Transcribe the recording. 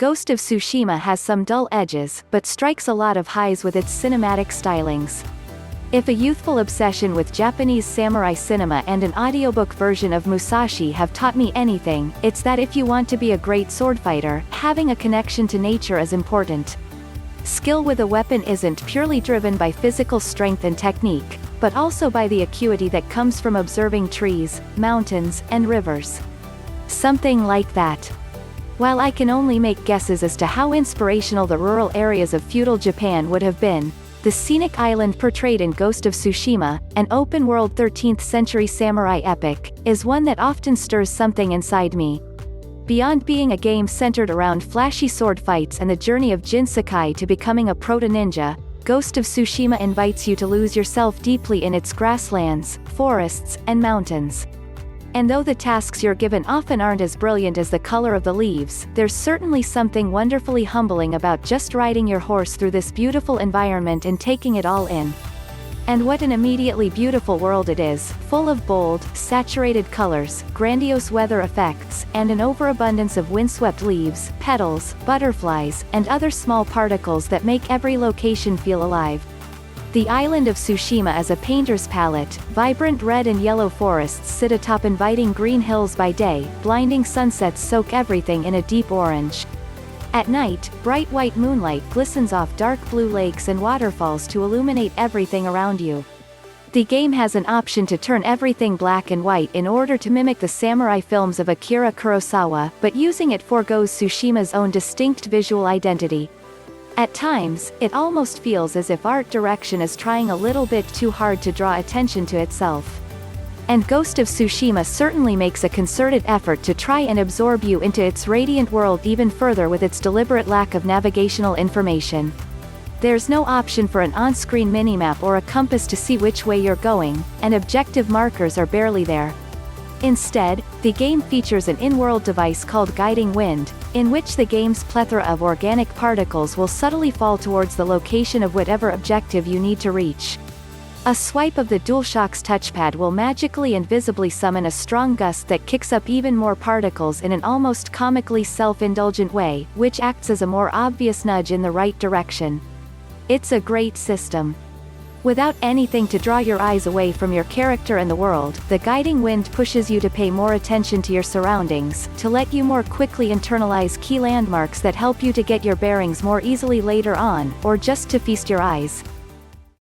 Ghost of Tsushima has some dull edges, but strikes a lot of highs with its cinematic stylings. If a youthful obsession with Japanese samurai cinema and an audiobook version of Musashi have taught me anything, it's that if you want to be a great swordfighter, having a connection to nature is important. Skill with a weapon isn't purely driven by physical strength and technique, but also by the acuity that comes from observing trees, mountains, and rivers. Something like that. While I can only make guesses as to how inspirational the rural areas of feudal Japan would have been, the scenic island portrayed in Ghost of Tsushima, an open-world 13th-century samurai epic, is one that often stirs something inside me. Beyond being a game centered around flashy sword fights and the journey of Jin Sakai to becoming a proto-ninja, Ghost of Tsushima invites you to lose yourself deeply in its grasslands, forests, and mountains. And though the tasks you're given often aren't as brilliant as the color of the leaves, there's certainly something wonderfully humbling about just riding your horse through this beautiful environment and taking it all in. And what an immediately beautiful world it is, full of bold, saturated colors, grandiose weather effects, and an overabundance of windswept leaves, petals, butterflies, and other small particles that make every location feel alive. The island of Tsushima is a painter's palette. Vibrant red and yellow forests sit atop inviting green hills by day, blinding sunsets soak everything in a deep orange. At night, bright white moonlight glistens off dark blue lakes and waterfalls to illuminate everything around you. The game has an option to turn everything black and white in order to mimic the samurai films of Akira Kurosawa, but using it forgoes Tsushima's own distinct visual identity. At times, it almost feels as if art direction is trying a little bit too hard to draw attention to itself. And Ghost of Tsushima certainly makes a concerted effort to try and absorb you into its radiant world even further with its deliberate lack of navigational information. There's no option for an on-screen minimap or a compass to see which way you're going, and objective markers are barely there. Instead, the game features an in-world device called Guiding Wind, in which the game's plethora of organic particles will subtly fall towards the location of whatever objective you need to reach. A swipe of the DualShock's touchpad will magically and visibly summon a strong gust that kicks up even more particles in an almost comically self-indulgent way, which acts as a more obvious nudge in the right direction. It's a great system. Without anything to draw your eyes away from your character and the world, the Guiding Wind pushes you to pay more attention to your surroundings, to let you more quickly internalize key landmarks that help you to get your bearings more easily later on, or just to feast your eyes.